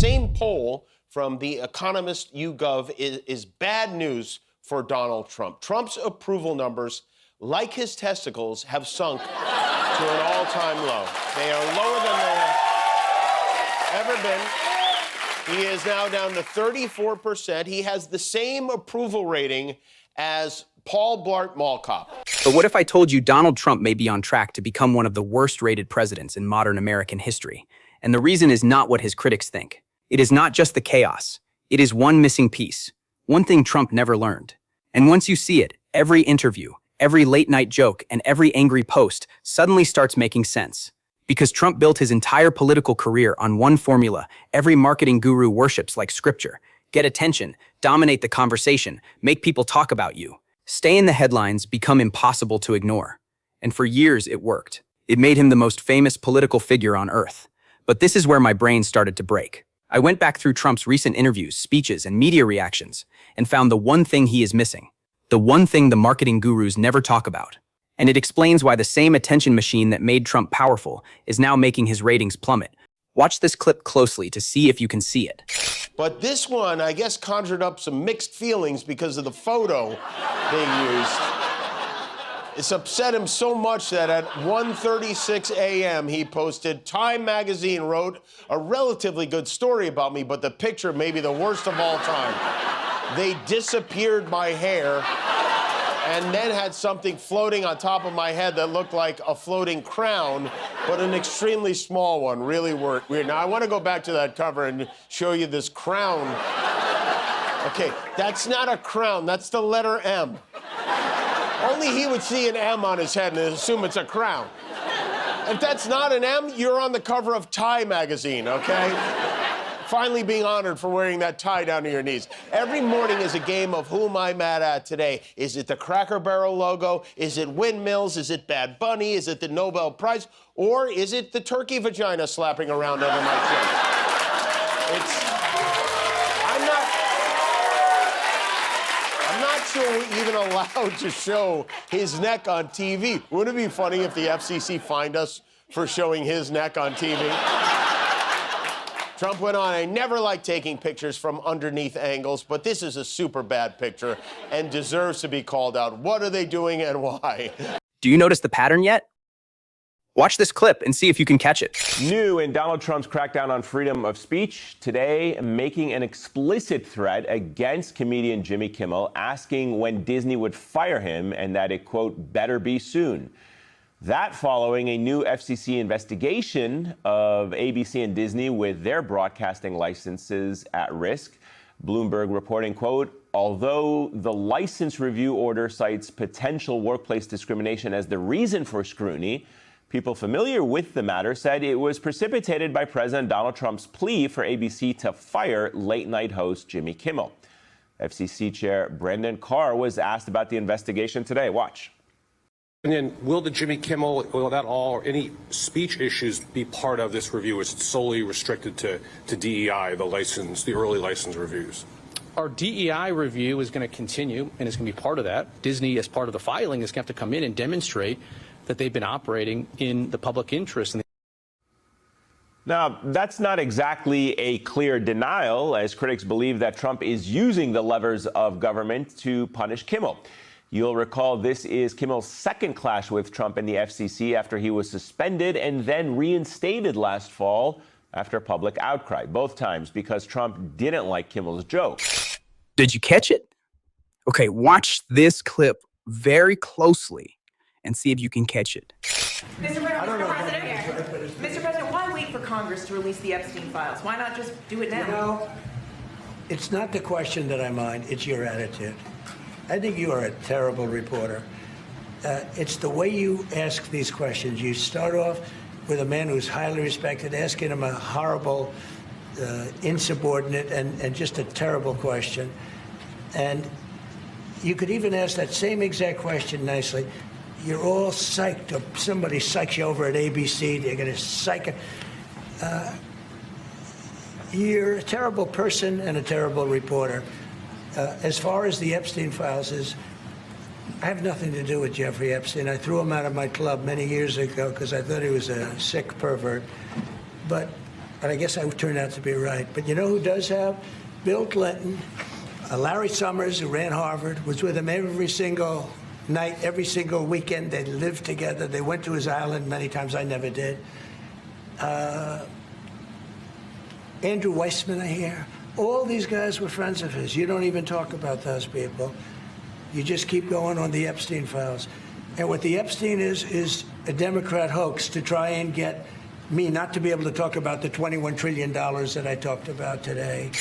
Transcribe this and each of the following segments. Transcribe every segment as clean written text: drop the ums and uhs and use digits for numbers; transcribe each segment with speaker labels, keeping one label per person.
Speaker 1: same poll from the Economist YouGov is bad news for Donald Trump. Trump's approval numbers, like his testicles, have sunk to an all-time low. They are lower than they have ever been. He is now down to 34%. He has the same approval rating as Paul Blart Mall Cop.
Speaker 2: But what if I told you Donald Trump may be on track to become one of the worst-rated presidents in modern American history? And the reason is not what his critics think. It is not just the chaos. It is one missing piece. One thing Trump never learned. And once you see it, every interview, every late-night joke, and every angry post suddenly starts making sense. Because Trump built his entire political career on one formula every marketing guru worships like scripture. Get attention, dominate the conversation, make people talk about you. Stay in the headlines, become impossible to ignore. And for years, it worked. It made him the most famous political figure on earth. But this is where my brain started to break. I went back through Trump's recent interviews, speeches, and media reactions, and found the one thing he is missing. The one thing the marketing gurus never talk about. And it explains why the same attention machine that made Trump powerful is now making his ratings plummet. Watch this clip closely to see if you can see it.
Speaker 1: But this one, I guess, conjured up some mixed feelings because of the photo they used. It's upset him so much that at 1:36 a.m. he posted, "Time magazine wrote a relatively good story about me, but the picture may be the worst of all time. They disappeared my hair and then had something floating on top of my head that looked like a floating crown, but an extremely small one. Really weird." Now, I want to go back to that cover and show you this crown. Okay, that's not a crown. That's the letter M. Only he would see an M on his head and assume it's a crown. If that's not an M, you're on the cover of Time magazine, okay? Finally being honored for wearing that tie down to your knees. Every morning is a game of who am I mad at today? Is it the Cracker Barrel logo? Is it windmills? Is it Bad Bunny? Is it the Nobel Prize? Or is it the turkey vagina slapping around over my chin? I'm not sure we're even allowed to show his neck on TV. Wouldn't it be funny if the FCC fined us for showing his neck on TV? Trump went on, "I never like taking pictures from underneath angles, but this is a super bad picture and deserves to be called out. What are they doing and why?"
Speaker 2: Do you notice the pattern yet? Watch this clip and see if you can catch it.
Speaker 3: New in Donald Trump's crackdown on freedom of speech, today making an explicit threat against comedian Jimmy Kimmel, asking when Disney would fire him and that it, quote, better be soon. That following a new FCC investigation of ABC and Disney with their broadcasting licenses at risk. Bloomberg reporting, quote, although the license review order cites potential workplace discrimination as the reason for scrutiny, people familiar with the matter said it was precipitated by President Donald Trump's plea for ABC to fire late-night host Jimmy Kimmel. FCC Chair Brendan Carr was asked about the investigation today. Watch.
Speaker 4: And then will the Jimmy Kimmel, will that all, or any speech issues be part of this review? Is it solely restricted to DEI, the early license reviews?
Speaker 5: Our DEI review is going to continue, and it's going to be part of that. Disney, as part of the filing, is going to have to come in and demonstrate that they've been operating in the public interest.
Speaker 3: Now, that's not exactly a clear denial, as critics believe that Trump is using the levers of government to punish Kimmel. You'll recall this is Kimmel's second clash with Trump and the FCC after he was suspended and then reinstated last fall after public outcry, both times because Trump didn't like Kimmel's joke.
Speaker 2: Did you catch it? Okay, watch this clip very closely and see if you can catch it.
Speaker 6: Mr. President, why wait for Congress to release the Epstein files? Why not just do it now?
Speaker 7: You know, it's not the question that I mind, it's your attitude. I think you are a terrible reporter. It's the way you ask these questions. You start off with a man who's highly respected, asking him a horrible, insubordinate, and just a terrible question. And you could even ask that same exact question nicely. You're all psyched, or somebody psychs you over at ABC, they're going to psych it. You're a terrible person and a terrible reporter. As far as the Epstein files is, I have nothing to do with Jeffrey Epstein. I threw him out of my club many years ago because I thought he was a sick pervert. But but I guess I turned out to be right. But you know who does have? Bill Clinton. Larry Summers, who ran Harvard, was with him every single night, every single weekend. They lived together. They went to his island many times. I never did. Andrew Weissman, I hear. All these guys were friends of his. You don't even talk about those people. You just keep going on the Epstein files. And what the Epstein is a Democrat hoax to try and get me not to be able to talk about the $21 trillion that I talked about today.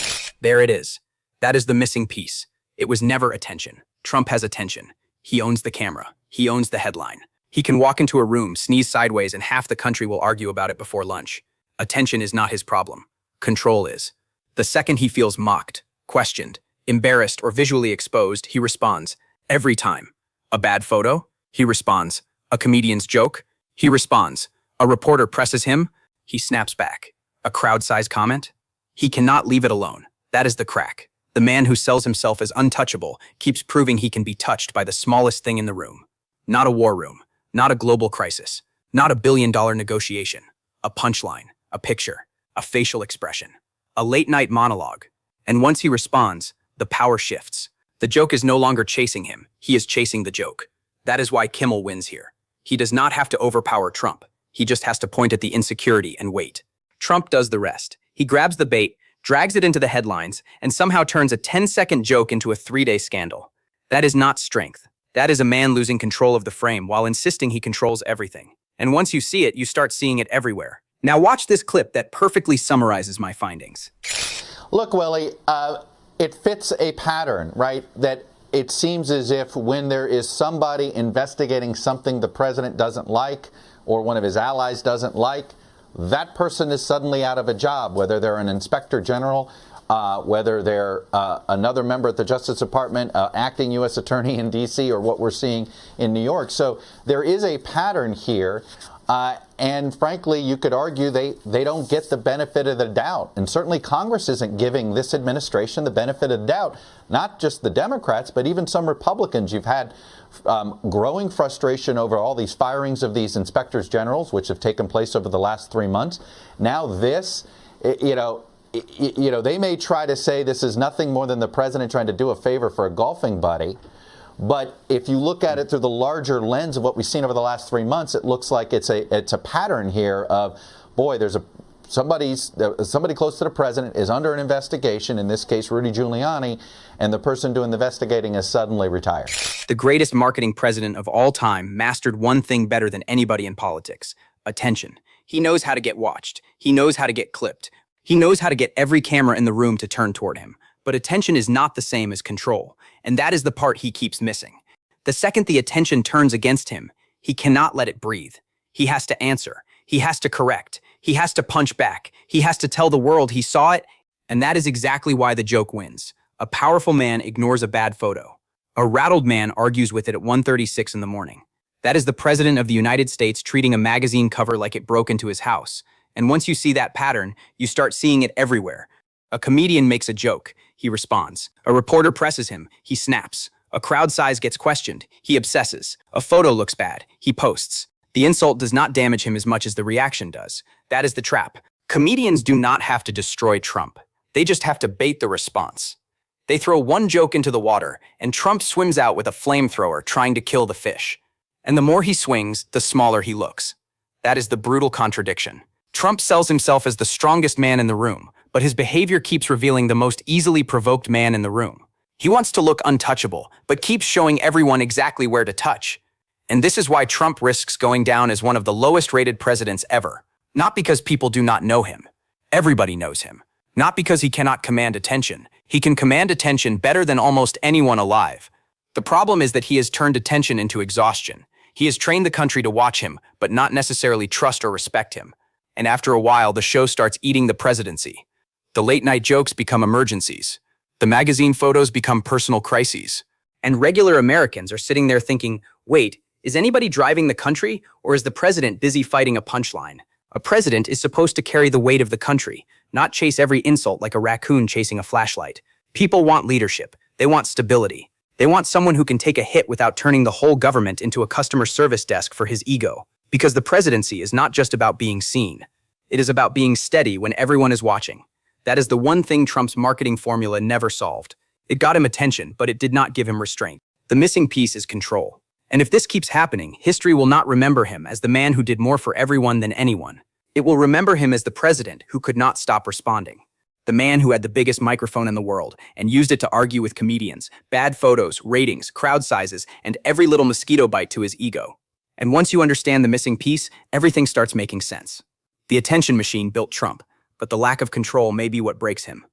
Speaker 2: There it is. That is the missing piece. It was never attention. Trump has attention. He owns the camera. He owns the headline. He can walk into a room, sneeze sideways, and half the country will argue about it before lunch. Attention is not his problem. Control is. The second he feels mocked, questioned, embarrassed, or visually exposed, he responds. Every time. A bad photo? He responds. A comedian's joke? He responds. A reporter presses him? He snaps back. A crowd-sized comment? He cannot leave it alone. That is the crack. The man who sells himself as untouchable keeps proving he can be touched by the smallest thing in the room. Not a war room, not a global crisis, not a billion-dollar negotiation. A punchline, a picture, a facial expression, a late-night monologue. And once he responds, the power shifts. The joke is no longer chasing him, he is chasing the joke. That is why Kimmel wins here. He does not have to overpower Trump. He just has to point at the insecurity and wait. Trump does the rest. He grabs the bait, drags it into the headlines, and somehow turns a 10-second joke into a 3-day scandal. That is not strength. That is a man losing control of the frame while insisting he controls everything. And once you see it, you start seeing it everywhere. Now watch this clip that perfectly summarizes my findings.
Speaker 8: Look, Willie, it fits a pattern, right? That it seems as if when there is somebody investigating something the president doesn't like or one of his allies doesn't like, that person is suddenly out of a job, whether they're an inspector general, whether they're another member at the Justice Department, acting U.S. attorney in D.C., or what we're seeing in New York. So there is a pattern here. And frankly, you could argue they don't get the benefit of the doubt. And certainly Congress isn't giving this administration the benefit of the doubt, not just the Democrats, but even some Republicans. You've had growing frustration over all these firings of these inspectors generals, which have taken place over the last 3 months. Now this, they may try to say this is nothing more than the president trying to do a favor for a golfing buddy. But if you look at it through the larger lens of what we've seen over the last 3 months, it looks like it's a pattern here of, boy, there's somebody close to the president is under an investigation, in this case Rudy Giuliani, and the person doing the investigating is suddenly retired.
Speaker 2: The greatest marketing president of all time mastered one thing better than anybody in politics: attention. He knows how to get watched. He knows how to get clipped. He knows how to get every camera in the room to turn toward him. But attention is not the same as control, and that is the part he keeps missing. The second the attention turns against him, he cannot let it breathe. He has to answer. He has to correct. He has to punch back. He has to tell the world he saw it, and that is exactly why the joke wins. A powerful man ignores a bad photo. A rattled man argues with it at 1:36 in the morning. That is the President of the United States treating a magazine cover like it broke into his house. And once you see that pattern, you start seeing it everywhere. A comedian makes a joke. He responds. A reporter presses him. He snaps. A crowd size gets questioned. He obsesses. A photo looks bad. He posts. The insult does not damage him as much as the reaction does. That is the trap. Comedians do not have to destroy Trump. They just have to bait the response. They throw one joke into the water, and Trump swims out with a flamethrower trying to kill the fish. And the more he swings, the smaller he looks. That is the brutal contradiction. Trump sells himself as the strongest man in the room, but his behavior keeps revealing the most easily provoked man in the room. He wants to look untouchable, but keeps showing everyone exactly where to touch. And this is why Trump risks going down as one of the lowest-rated presidents ever. Not because people do not know him. Everybody knows him. Not because he cannot command attention. He can command attention better than almost anyone alive. The problem is that he has turned attention into exhaustion. He has trained the country to watch him, but not necessarily trust or respect him. And after a while, the show starts eating the presidency. The late-night jokes become emergencies. The magazine photos become personal crises. And regular Americans are sitting there thinking, wait, is anybody driving the country, or is the president busy fighting a punchline? A president is supposed to carry the weight of the country, not chase every insult like a raccoon chasing a flashlight. People want leadership. They want stability. They want someone who can take a hit without turning the whole government into a customer service desk for his ego. Because the presidency is not just about being seen. It is about being steady when everyone is watching. That is the one thing Trump's marketing formula never solved. It got him attention, but it did not give him restraint. The missing piece is control. And if this keeps happening, history will not remember him as the man who did more for everyone than anyone. It will remember him as the president who could not stop responding. The man who had the biggest microphone in the world and used it to argue with comedians, bad photos, ratings, crowd sizes, and every little mosquito bite to his ego. And once you understand the missing piece, everything starts making sense. The attention machine built Trump, but the lack of control may be what breaks him.